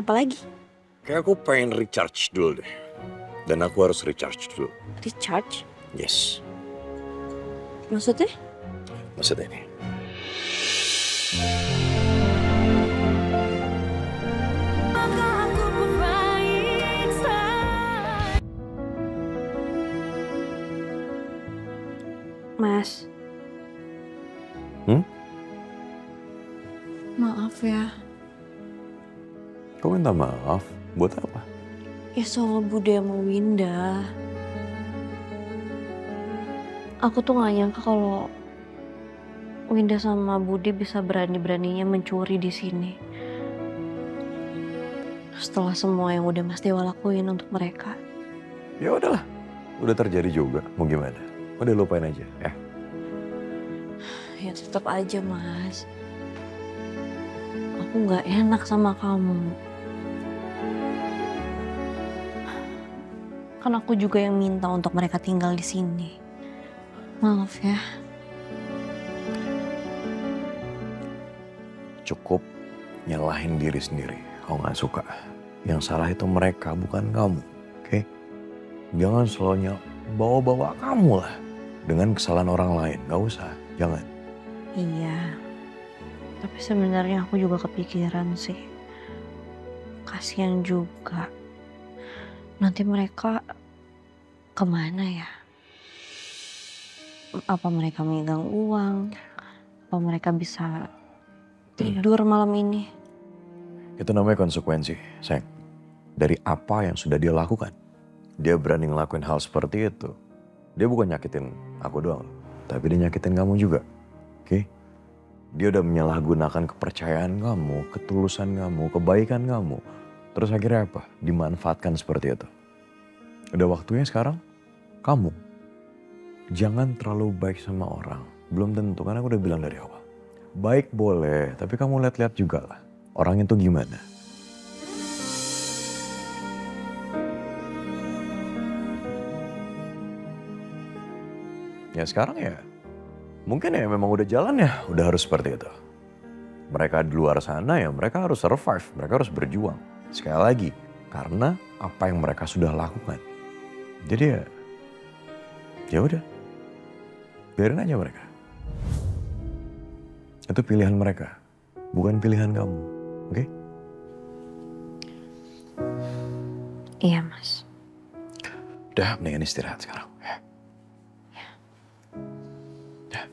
Apalagi? Kayak aku pengen recharge dulu deh. Dan aku harus recharge dulu. Recharge? Yes. Maksudnya? Maksudnya ini. Mas. Maaf ya. Kau minta maaf? Buat apa? Ya soal Bude sama Winda. Aku tuh gak nyangka kalau Winda sama Bude bisa berani-beraninya mencuri di sini. Setelah semua yang udah Mas Dewa lakuin untuk mereka. Ya udahlah. Udah terjadi juga. Mau gimana? Udah lupain aja ya. Ya tetap aja Mas. Aku gak enak sama kamu. Kan aku juga yang minta untuk mereka tinggal di sini. Maaf ya. Cukup nyalahin diri sendiri. Kau gak suka. Yang salah itu mereka, bukan kamu. Oke? Jangan selalu bawa-bawa kamu lah. Dengan kesalahan orang lain. Gak usah. Jangan. Iya. Tapi sebenarnya aku juga kepikiran sih. Kasian juga. Nanti mereka kemana ya? Apa mereka megang uang? Apa mereka bisa tidur malam ini? Itu namanya konsekuensi, sayang. Dari apa yang sudah dia lakukan. Dia berani ngelakuin hal seperti itu. Dia bukan nyakitin aku doang. Tapi dia nyakitin kamu juga. Oke? Dia udah menyalahgunakan kepercayaan kamu, ketulusan kamu, kebaikan kamu. Terus akhirnya apa? Dimanfaatkan seperti itu. Udah waktunya sekarang, kamu. Jangan terlalu baik sama orang. Belum tentu, kan aku udah bilang dari awal. Baik boleh, tapi kamu lihat-lihat juga lah. Orang itu gimana? Ya sekarang ya, mungkin ya memang udah jalan ya, udah harus seperti itu. Mereka di luar sana ya, mereka harus survive, mereka harus berjuang. Sekali lagi, karena apa yang mereka sudah lakukan. Jadi ya udah, biarin aja mereka. Itu pilihan mereka, bukan pilihan kamu, oke? Iya Mas. Udah, mendingan istirahat sekarang. Ya. Ya.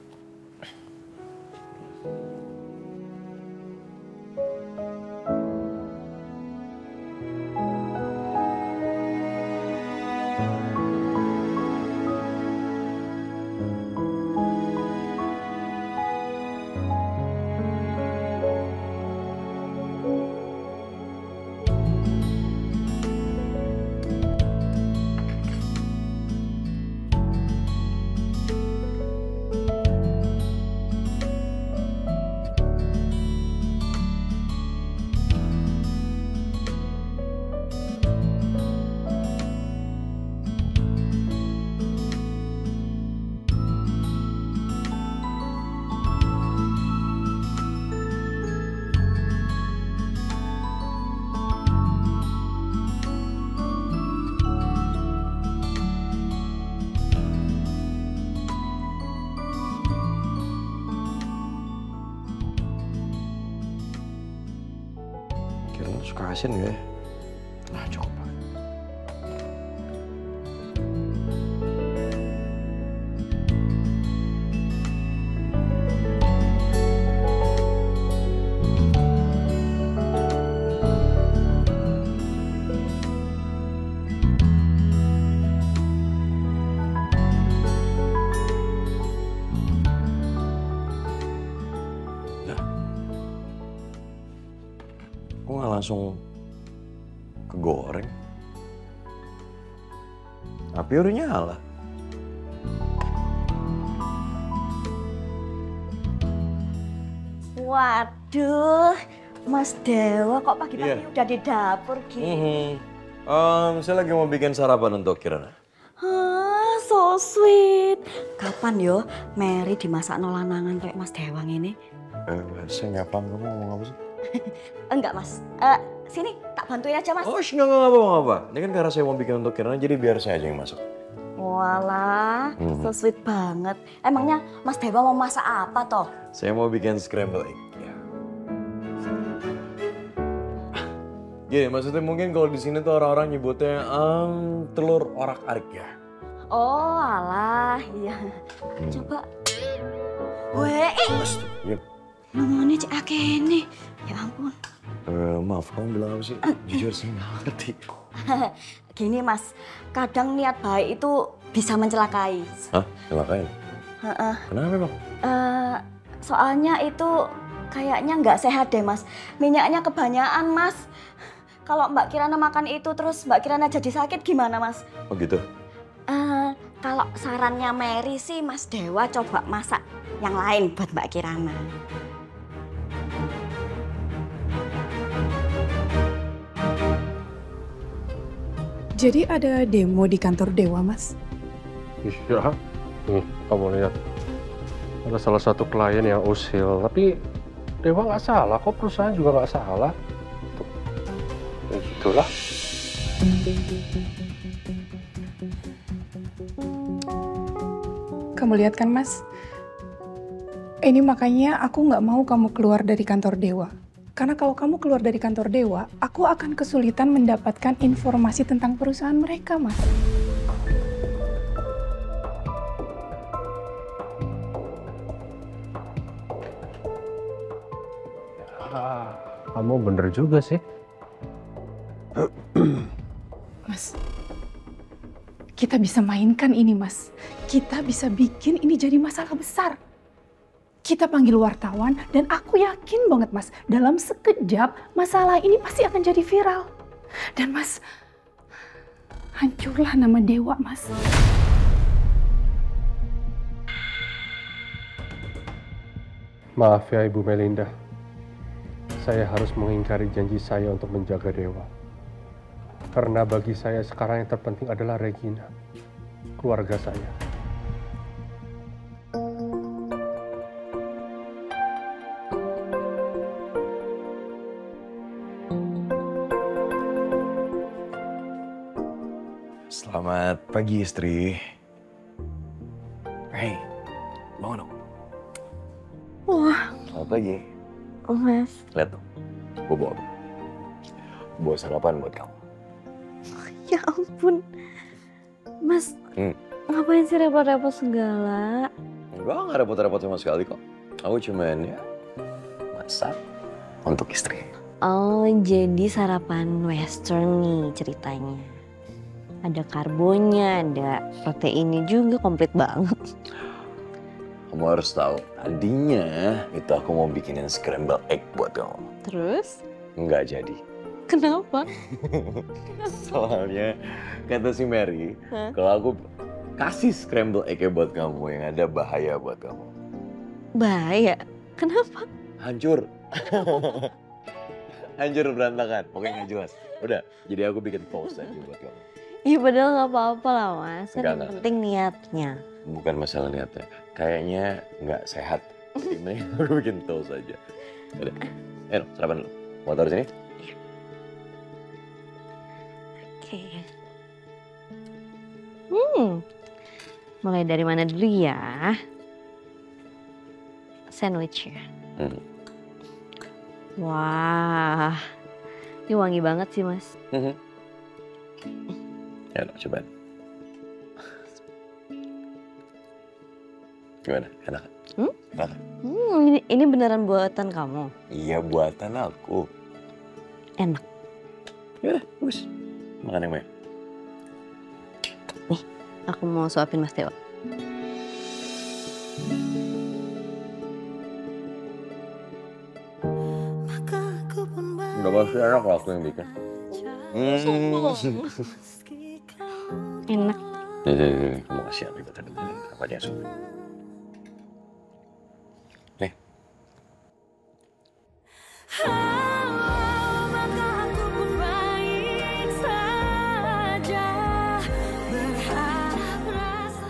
Kira-kira suka asin gak ya? Nah cukup. Kok gak langsung kegoreng? Api udah nyala. Waduh, Mas Dewa kok pagi-pagi udah di dapur gitu? Saya lagi mau bikin sarapan untuk Kirana. So sweet. Kapan yo Mary dimasak nolanangan kayak Mas Dewang ini? Saya nggak paham kamu ngomong apa sih? Enggak mas, sini tak bantuin aja mas. Oh, enggak apa-apa. Ini kan karena saya mau bikin untuk Kirana, jadi biar saya aja yang masak. Walah, so sweet banget. Emangnya Mas Dewa mau masak apa toh? Saya mau bikin scramble egg. Ya. Gini, maksudnya mungkin kalau di sini tuh orang-orang nyebutnya telur orak-arik ya. Oh alah, iya. Coba. Weh, Iya. nunggunya cek akene. Ya ampun. Maaf, kamu bilang apa sih? Jujur saya nggak ngerti. Gini mas, kadang niat baik itu bisa mencelakai. Hah? Celakain? Kenapa emang? Soalnya itu kayaknya nggak sehat deh mas. Minyaknya kebanyakan mas. Kalau Mbak Kirana makan itu terus Mbak Kirana jadi sakit gimana mas? Oh gitu? Kalau sarannya Mary sih Mas Dewa coba masak yang lain buat Mbak Kirana. Jadi ada demo di kantor Dewa, Mas? Iya, nih kamu lihat. Ada salah satu klien yang usil, tapi Dewa nggak salah, kok perusahaan juga nggak salah. Tuh, ya gitulah. Kamu lihat kan, Mas? Ini makanya aku nggak mau kamu keluar dari kantor Dewa. Karena kalau kamu keluar dari kantor Dewa, aku akan kesulitan mendapatkan informasi tentang perusahaan mereka, Mas. Kamu bener juga sih. Mas, kita bisa mainkan ini, Mas. Kita bisa bikin ini jadi masalah besar. Kita panggil wartawan dan aku yakin banget, Mas, dalam sekejap masalah ini pasti akan jadi viral. Dan Mas, hancurlah nama Dewa, Mas. Maaf ya Ibu Melinda. Saya harus mengingkari janji saya untuk menjaga Dewa. Karena bagi saya sekarang yang terpenting adalah Regina, keluarga saya. Selamat pagi istri. Hei, bangun dong. Wah, Selamat pagi. Mas. Lihat dong, gue bawa apa? Bawa sarapan buat kamu. Ya ampun. Mas, ngapain sih repot-repot segala? Enggak, nggak repot-repot sama sekali kok. Aku cuman ya masak untuk istri. Oh, jadi sarapan western nih ceritanya. Ada karbonya, ada proteinnya juga, komplit banget. Kamu harus tahu, tadinya itu aku mau bikinin scramble egg buat kamu. Terus? Nggak jadi. Kenapa? Soalnya kata si Mary, kalau aku kasih scramble egg buat kamu yang ada bahaya buat kamu. Bahaya? Kenapa? Hancur. Hancur berantakan, pokoknya nggak jelas. Udah, jadi aku bikin toast aja buat kamu. Iya padahal nggak apa-apa lah Mas, kan yang Enggak. penting niatnya. Bukan masalah niatnya, kayaknya nggak sehat. Jadi mending aku bikin toast aja. Udah, ayo sarapan dulu. Mau taruh sini? Oke. Mulai dari mana dulu ya? Sandwich ya? Wah, ini wangi banget sih Mas. Ya, cobain. Gimana? Enak? Enak? Ini beneran buatan kamu? Iya, buatan aku. Enak. Yaudah, bagus. Makan yang banyak. Nih, aku mau suapin Mas Dewa. Gak pasti enak lah aku yang bikin. Enak. Nih, kamu kasih yang ribet tadi. Apa aja suka. Nih.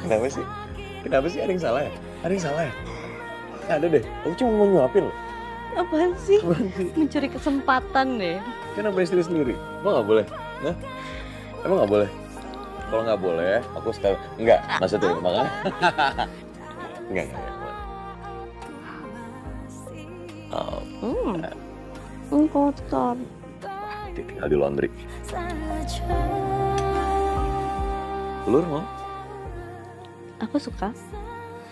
Kenapa sih? Kenapa sih? Ada yang salah ya? Ada yang salah ya? Nggak ada deh. Aku cuma mau nyuapin loh. Apaan sih? Mencuri kesempatan deh. Kan sama istri sendiri. Emang gak boleh? Nah? Emang gak boleh? Kalau gak boleh, aku sekali... Enggak, maksudnya makanya. Enggak. Kotor. Tinggal di laundry. Telur mau? Aku suka.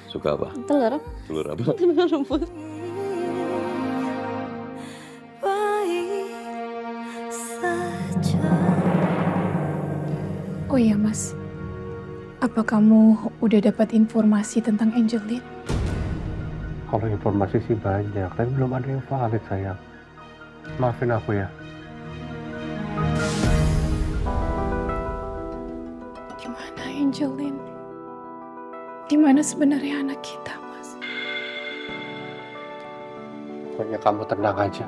Suka apa? Telur. Telur apa? Telur rebus. Oh iya Mas, apa kamu udah dapat informasi tentang Angelin? Kalau informasi sih banyak, tapi belum ada yang valid sayang. Maafin aku ya. Gimana Angelin? Gimana sebenarnya anak kita, Mas? Pokoknya kamu tenang aja.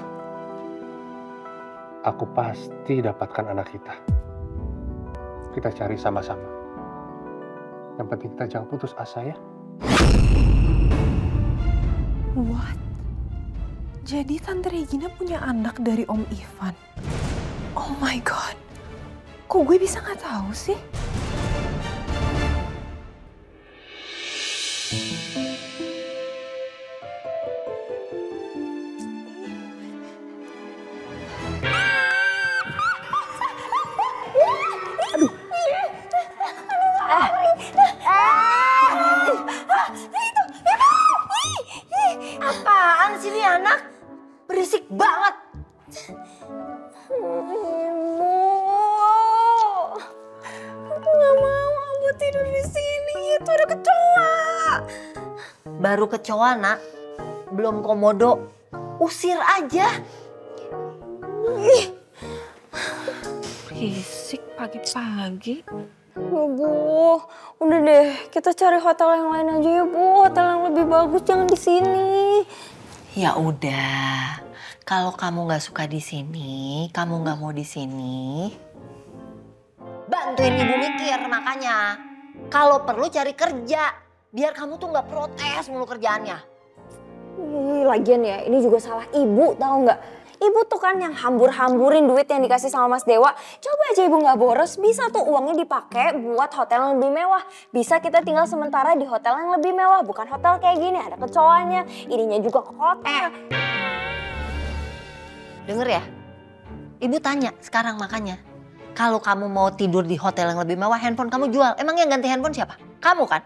Aku pasti dapatkan anak kita. Kita cari sama-sama. Yang penting kita jangan putus asa ya. What? Jadi Tante Regina punya anak dari Om Ivan? Oh my God. Kok gue bisa nggak tahu sih? Apaan sih ini anak? Berisik banget. Aku nggak mau Abu tidur di sini. Itu ada kecoa. Baru kecoa nak, belum komodo. Usir aja. Berisik pagi-pagi. Bu, udah deh, kita cari hotel yang lain aja ya Bu. Hotel yang lebih bagus, jangan di sini. Ya udah, kalau kamu nggak suka di sini, kamu nggak mau di sini, bantuin ibu mikir makanya. Kalau perlu cari kerja, biar kamu tuh nggak protes mulu kerjaannya. Lagian ya, ini juga salah ibu, tahu nggak? Ibu tuh kan yang hambur-hamburin duit yang dikasih sama Mas Dewa. Coba aja ibu nggak boros, bisa tuh uangnya dipakai buat hotel yang lebih mewah. Bisa kita tinggal sementara di hotel yang lebih mewah, bukan hotel kayak gini, ada kecoanya. Ininya juga ke hotel. Denger ya, ibu tanya sekarang makanya. Kalau kamu mau tidur di hotel yang lebih mewah, handphone kamu jual. Emang yang ganti handphone siapa? Kamu kan?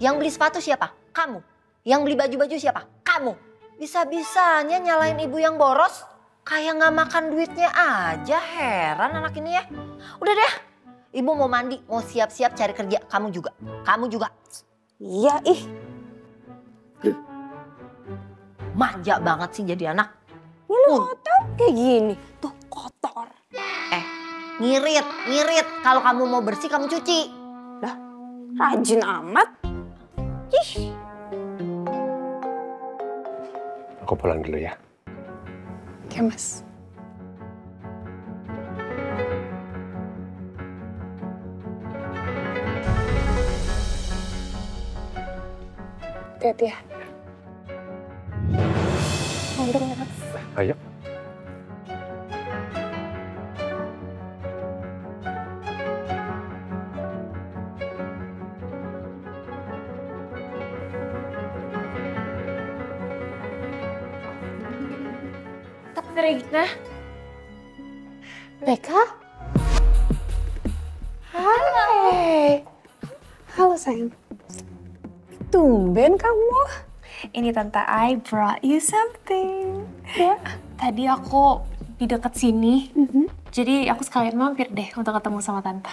Yang beli sepatu siapa? Kamu. Yang beli baju-baju siapa? Kamu. Bisa-bisanya nyalain ibu yang boros. Kayak nggak makan duitnya aja, heran anak ini ya. Udah deh, ibu mau mandi, mau siap-siap cari kerja. Kamu juga, kamu juga. Iya ih. Manja banget sih jadi anak. Ini lu hotel kayak gini, tuh kotor. Ngirit. Kalau kamu mau bersih, kamu cuci. Lah, rajin amat. Ih. Aku pulang dulu ya. Oke Mas. Hati-hati ya. Untuk Mas. Ayo. Regina. Beka? Hai. Halo sayang. Tumben kamu. Ini Tante, I brought you something. Ya. Tadi aku di dekat sini. Jadi aku sekalian mampir deh untuk ketemu sama Tante.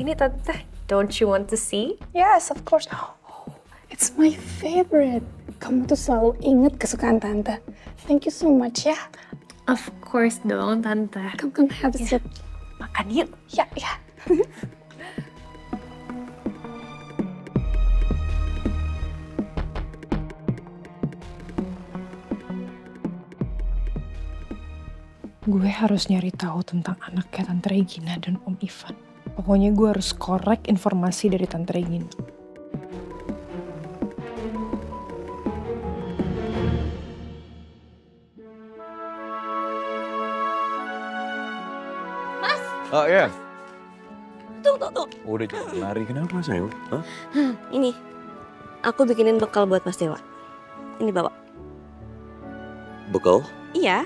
Ini Tante, don't you want to see? Yes, of course. Oh, it's my favorite. Kamu tuh selalu inget kesukaan Tante. Thank you so much ya. Of course dong Tante. Come have a seat. Makan yuk. Ya. Gue harus nyari tahu tentang anaknya Tante Regina dan Om Ivan. Pokoknya gue harus korek informasi dari Tante Regina. Oh iya. Tuh. Udah jangan lari, kenapa sayang? Hah? Ini, aku bikinin bekal buat Mas Dewa. Ini bawa. Bekal? Iya.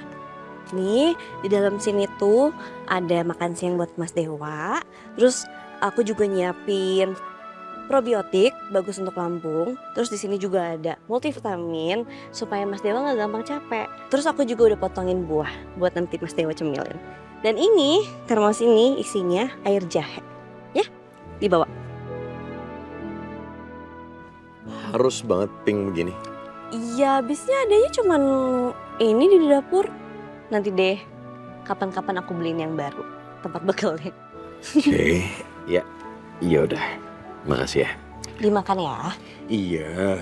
Nih, di dalam sini tuh ada makan siang buat Mas Dewa. Terus aku juga nyiapin probiotik, bagus untuk lambung. Terus di sini juga ada multivitamin supaya Mas Dewa nggak gampang capek. Terus aku juga udah potongin buah buat nanti Mas Dewa cemilin. Dan ini, termos ini isinya air jahe. Ya, dibawa. Harus banget pink begini. Iya, habisnya adanya cuman ini di dapur. Nanti deh, kapan-kapan aku beliin yang baru, tempat bekalnya. Oke, ya. Iya udah. Makasih ya. Dimakan ya. Iya.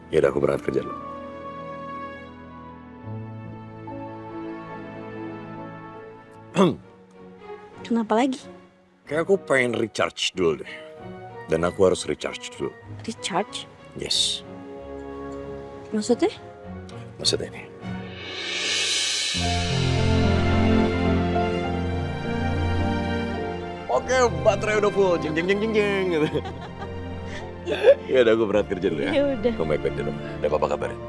Ya udah aku berangkat kerja dulu. Kenapa lagi? Kayak aku pengen recharge dulu deh. Dan aku harus recharge dulu. Recharge? Yes. Maksudnya? Maksudnya ini. Oke, baterai udah full. Jeng. Gitu. Ya udah aku berangkat kerja dulu ya. Ya udah. Aku baik-baik dulu. Ada apa-apa kabarin.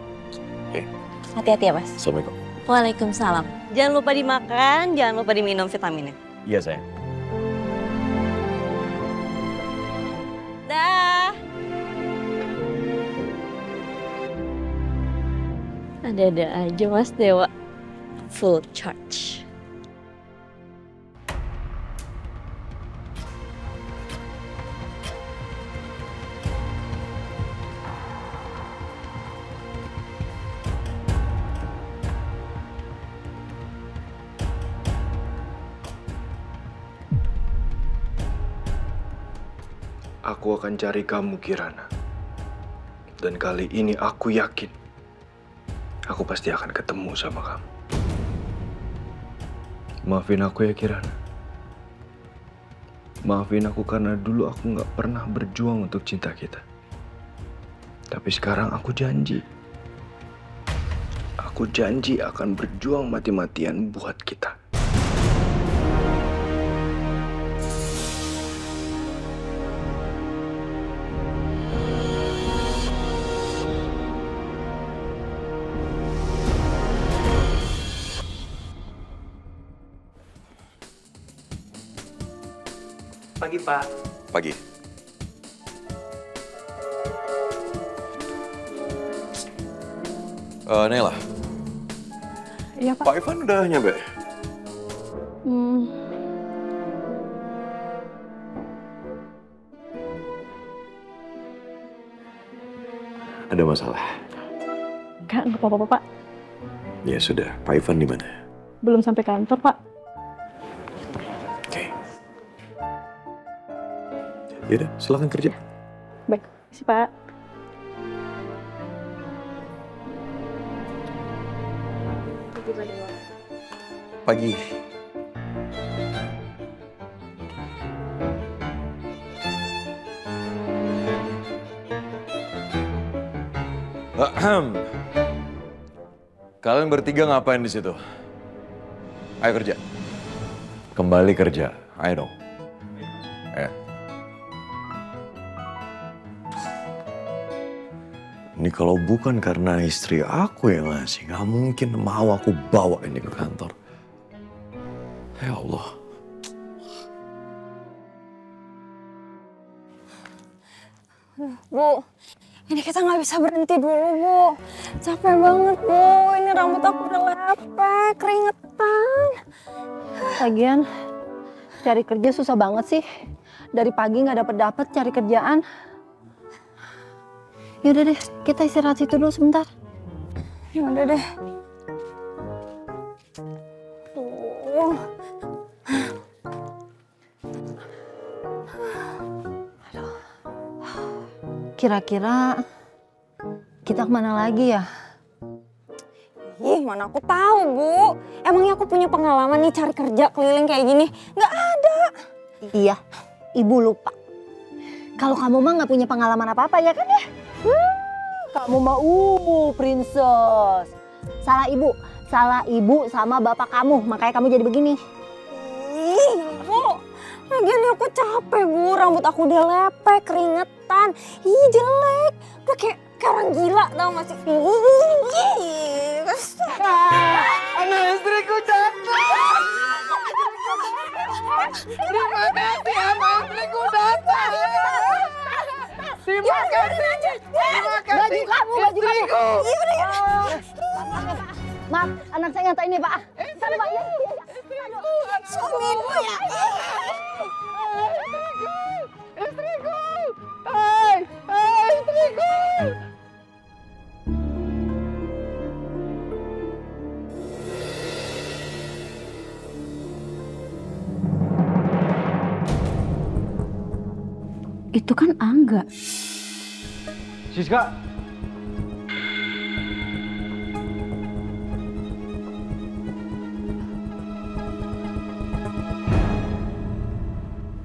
Oke. Hati-hati ya, Mas. Assalamualaikum. Waalaikumsalam. Jangan lupa dimakan, jangan lupa diminum vitaminnya. Iya sayang. Dah. Ada-ada aja Mas Dewa. Full charge. Aku akan cari kamu, Kirana. Dan kali ini aku yakin aku pasti akan ketemu sama kamu. Maafin aku ya, Kirana. Maafin aku karena dulu aku nggak pernah berjuang untuk cinta kita. Tapi sekarang aku janji. Aku janji akan berjuang mati-matian buat kita. Pagi, Pak. Pagi. Nela. Iya, Pak. Pak Ivan udah nyampe? Ada masalah? Enggak apa-apa, Pak. Ya sudah, Pak Ivan di mana? Belum sampai kantor, Pak. Oke. Yaudah, silakan kerja. Baik, sih, Pak. Pagi. Kalian bertiga ngapain di situ? Ayo kerja. Kembali kerja. Ayo dong. Ayo. Ini kalau bukan karena istri aku yang ngasih, nggak mungkin mau aku bawa ini ke kantor. Ya Allah. Bu, ini kita nggak bisa berhenti dulu, Bu. Capek banget, Bu. Ini rambut aku udah lepek, keringetan. Lagian, cari kerja susah banget sih. Dari pagi nggak dapet cari kerjaan. Yaudah deh, kita istirahat situ dulu sebentar. Ya udah deh. Tuh. Kira-kira kita kemana lagi ya? Ih, mana aku tahu, Bu. Emangnya aku punya pengalaman nih cari kerja keliling kayak gini? Nggak ada. Iya, Ibu lupa. Kalau kamu mah nggak punya pengalaman apa-apa ya kan ya? Kamu mah princess. Salah ibu sama bapak kamu, makanya kamu jadi begini. Lagian nih aku capek Bu, rambut aku udah lepek, keringetan. Ih jelek, udah kayak orang gila tau gak sih? Anak istriku datang. Terima kasih anak istriku datang. Terima kasih. Terima kasih. Baju kamu, baju istriku. Maaf, anak saya ngantar ini Pak. Sana Pak, ya. Suami ibu ya. Istriku. Hai, hai istriku. Itu kan Angga. Siska!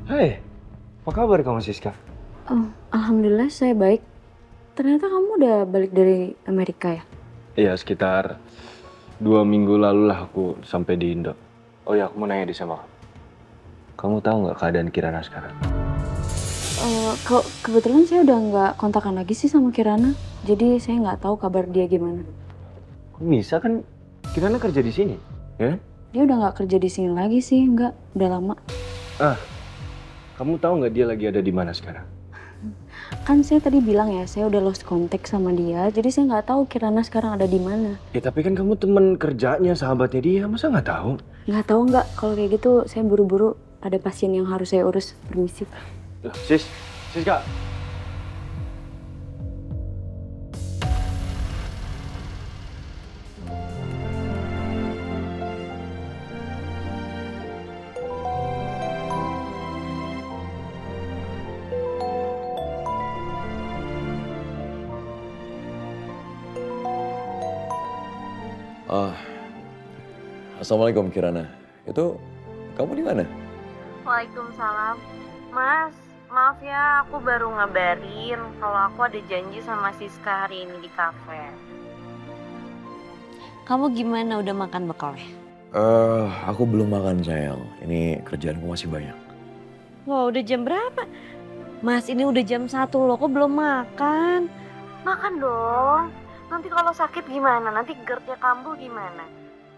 Hai, apa kabar kamu Siska? Oh, alhamdulillah saya baik. Ternyata kamu udah balik dari Amerika ya? Iya, sekitar 2 minggu lalu lah aku sampai di Indo. Oh ya, aku mau nanya di sama kamu. Kamu tahu nggak keadaan Kirana sekarang? Kebetulan saya udah nggak kontakan lagi sih sama Kirana. Jadi saya nggak tahu kabar dia gimana. Kok bisa kan Kirana kerja di sini, ya? Dia udah nggak kerja di sini lagi sih, udah lama. Kamu tahu nggak dia lagi ada di mana sekarang? Kan saya tadi bilang ya, saya udah lost contact sama dia. Jadi saya nggak tahu Kirana sekarang ada di mana. Ya tapi kan kamu teman kerjanya, sahabatnya dia, masa nggak tahu? Nggak tahu nggak. Kalau kayak gitu saya buru-buru ada pasien yang harus saya urus. Permisi. Loh, Siska. Assalamualaikum Kirana. Itu kamu di mana? Waalaikumsalam. Mas, maaf ya aku baru ngabarin kalau aku ada janji sama Siska hari ini di kafe. Kamu gimana, udah makan bekalnya? Aku belum makan sayang. Ini kerjaanku masih banyak. Wah, udah jam berapa? Mas, ini udah jam 1 loh, kok belum makan? Makan dong. Nanti kalau sakit gimana? Nanti GERD-nya kambuh gimana?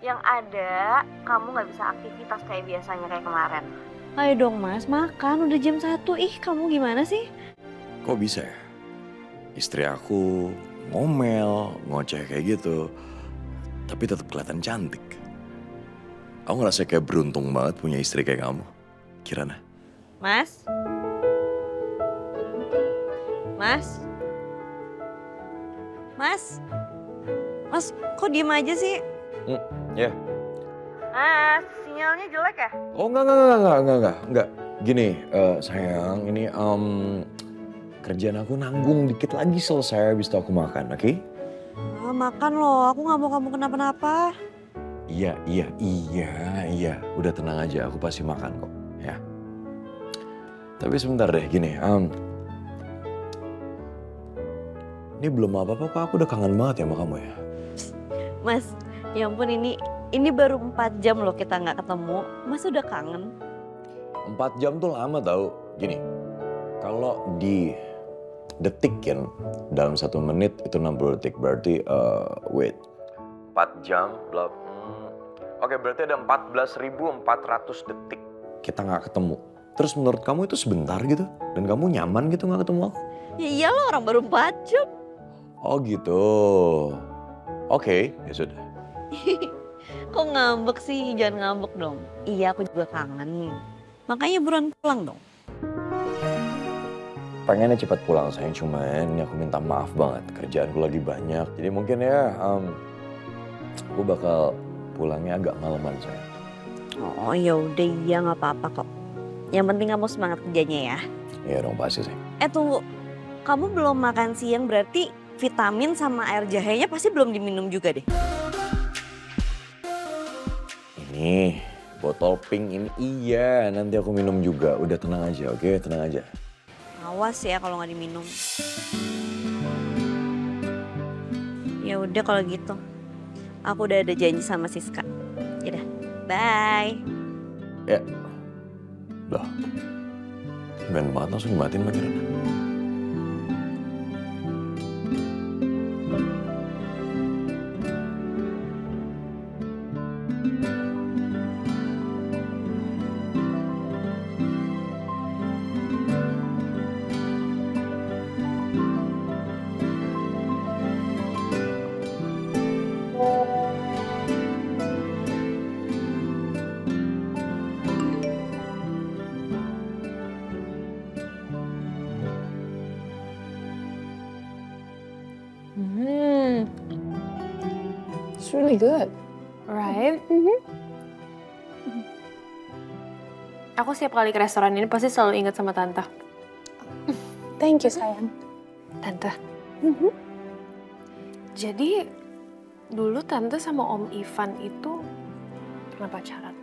Yang ada, kamu gak bisa aktivitas kayak biasanya kayak kemarin. Ayo dong mas, makan. Udah jam 1. Ih, kamu gimana sih? Kok bisa ya? Istri aku ngomel, ngoceh kayak gitu. Tapi tetap kelihatan cantik. Aku ngerasa kayak beruntung banget punya istri kayak kamu, Kirana. Mas? Mas? Mas? Mas, kok diem aja sih? Ya. Mas, sinyalnya jelek ya? Oh enggak. Gini, sayang, ini kerjaan aku nanggung dikit lagi selesai habis itu aku makan, oke? Makan loh, aku gak mau kamu kenapa-napa. Iya. Udah tenang aja, aku pasti makan kok, ya. Tapi sebentar deh, gini. Ini belum apa-apa kok, aku udah kangen banget ya sama kamu ya. Mas, ya ampun ini baru 4 jam loh kita gak ketemu. Mas udah kangen? 4 jam tuh lama tau. Gini, kalau di detikin dalam 1 menit itu 60 detik. Berarti, wait. 4 jam, Oke, berarti ada 14.400 detik kita gak ketemu. Terus menurut kamu itu sebentar gitu? Dan kamu nyaman gitu gak ketemu aku? Ya iyalah, orang baru 4 jam. Oh gitu. Oke, ya sudah. Kok ngambek sih? Jangan ngambek dong. Iya, aku juga kangen. Makanya buruan pulang dong. Pengennya cepat pulang sayang, cuman aku minta maaf banget. Kerjaanku lagi banyak. Jadi mungkin ya aku bakal pulangnya agak malaman sayang. Oh ya udah, iya nggak apa-apa kok. Yang penting kamu semangat kerjanya ya. Iya dong pasti sayang. Tunggu, kamu belum makan siang berarti vitamin sama air jahenya pasti belum diminum juga deh. Ini botol pink ini iya, nanti aku minum juga. Udah tenang aja, oke? Tenang aja. Awas ya kalau nggak diminum. Ya udah kalau gitu. Aku udah ada janji sama Siska. Yaudah, bye. Ya, Loh, ben banget langsung dimatiin Mbak Kirana. It's really good. Right? Aku setiap kali ke restoran ini pasti selalu ingat sama Tante. Thank you, sayang. Tante. Jadi, dulu Tante sama Om Ivan itu pernah pacaran.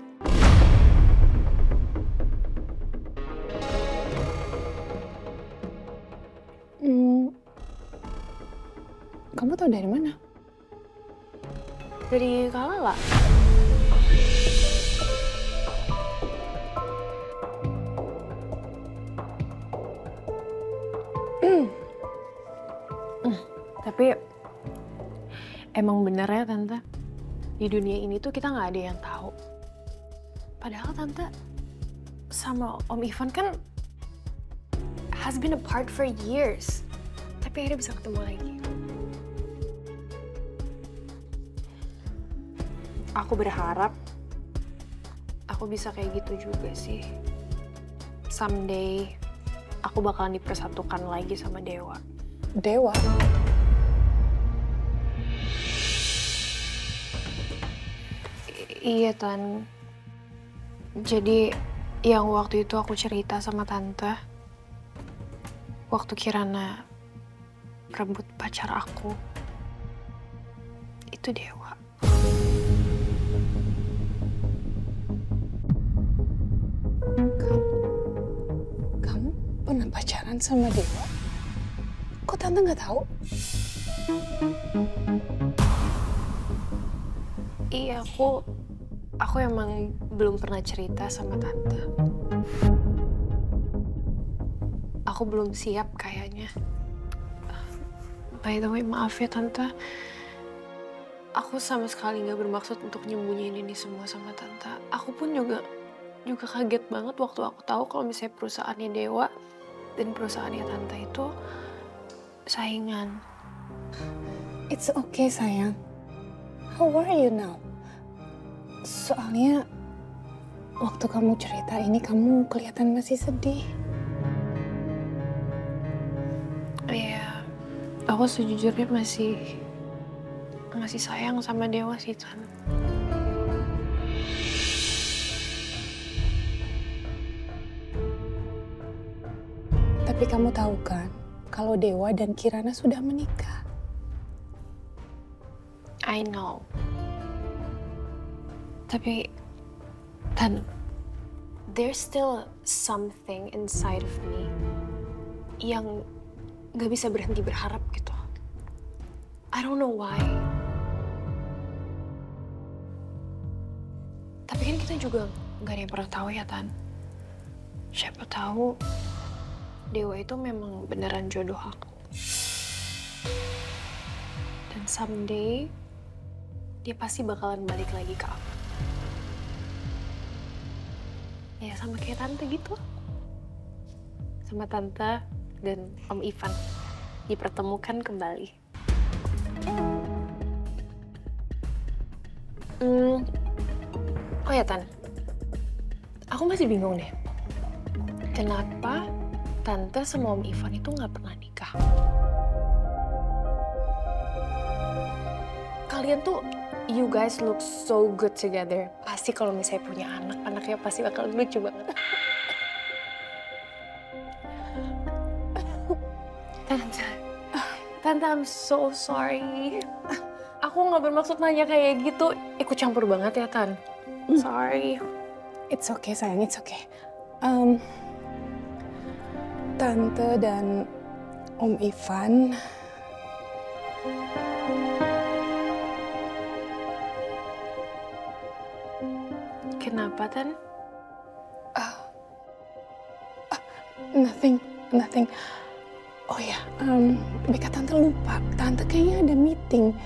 Kamu tahu dari mana? Dari Kak Lala. Tapi emang bener ya Tante, di dunia ini tuh kita nggak ada yang tahu. Padahal Tante sama Om Ivan kan has been apart for years, tapi akhirnya bisa ketemu lagi. Aku berharap aku bisa kayak gitu juga sih. Someday aku bakalan dipersatukan lagi sama Dewa. Dewa? Iya, Tan. Jadi yang waktu itu aku cerita sama Tante, waktu Kirana rebut pacar aku, itu Dewa. Kamu pernah pacaran sama Dewa? Kok Tante nggak tahu? Iya, aku emang belum pernah cerita sama Tante. Aku belum siap kayaknya. By the way, maaf ya Tante. Aku sama sekali nggak bermaksud untuk nyembunyiin ini semua sama Tante. Aku pun juga kaget banget waktu aku tahu kalau misalnya perusahaannya Dewa dan perusahaannya Tante itu saingan. It's okay, sayang. How are you now? Soalnya waktu kamu cerita ini kamu kelihatan masih sedih. Iya, aku sejujurnya masih sayang sama Dewa sih, Tan. Tapi kamu tahu kan kalau Dewa dan Kirana sudah menikah. I know. Tapi, Tan, there's still something inside of me yang gak bisa berhenti berharap gitu. I don't know why. Tapi kan kita juga gak ada yang pernah tahu ya, Tan. Siapa tahu Dewa itu memang beneran jodoh aku. Dan someday dia pasti bakalan balik lagi ke aku. Ya sama kayak Tante gitu. Sama Tante dan Om Ivan dipertemukan kembali. Oh ya Tan, aku masih bingung deh. Kenapa Tante sama Om Ivan itu nggak pernah nikah? Kalian tuh, you guys look so good together. Pasti kalau misalnya punya anak, anaknya pasti bakal lucu banget. Tante, I'm so sorry. Aku nggak bermaksud nanya kayak gitu. Ikut campur banget ya, Tan. Sorry. It's okay, sayang. It's okay. Tante dan Om Ivan kenapa, Tan? Nothing. Oh ya, Beka tante lupa. Tante kayaknya ada meeting.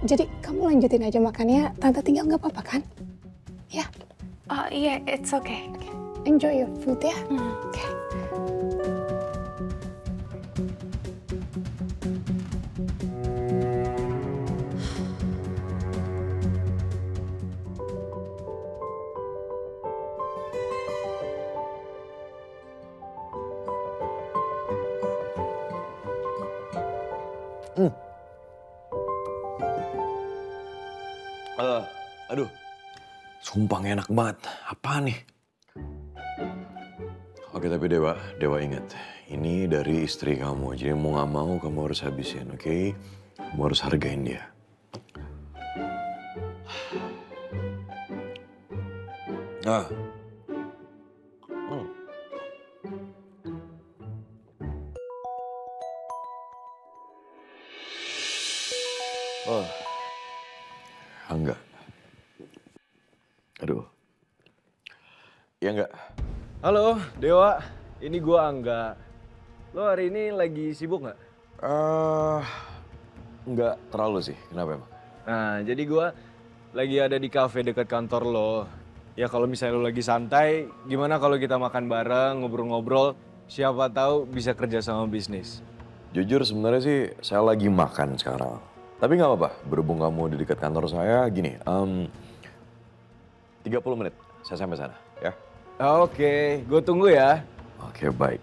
Jadi kamu lanjutin aja makannya. Tante tinggal nggak apa-apa kan? Ya. Oh iya, it's okay. Enjoy your food ya. Oke. Aduh, sumpah nggak enak banget. Apa nih? Oke, tapi Dewa ingat, ini dari istri kamu. Jadi mau nggak mau kamu harus habisin, oke? Kamu harus hargain dia. Enggak. Aduh. Ya enggak. Halo, Dewa. Ini gua Angga. Lo hari ini lagi sibuk nggak? Enggak terlalu sih. Kenapa emang? Nah, jadi gua lagi ada di kafe dekat kantor lo. Ya kalau misalnya lo lagi santai, gimana kalau kita makan bareng, ngobrol-ngobrol, siapa tahu bisa kerja sama bisnis. Jujur sebenarnya sih saya lagi makan sekarang. Tapi nggak apa-apa, berhubung kamu di dekat kantor saya, gini, 30 menit saya sampai sana, ya. Oke, gue tunggu ya. Oke, baik.